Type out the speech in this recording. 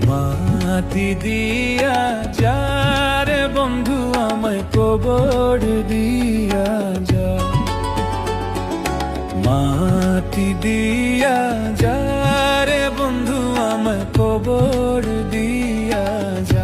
মাটি দিয়া যা রে বন্ধু আমায় কবর দিয়া যা, মাটি দিয়া যা রে বন্ধু আমায় কবর দিয়া যা।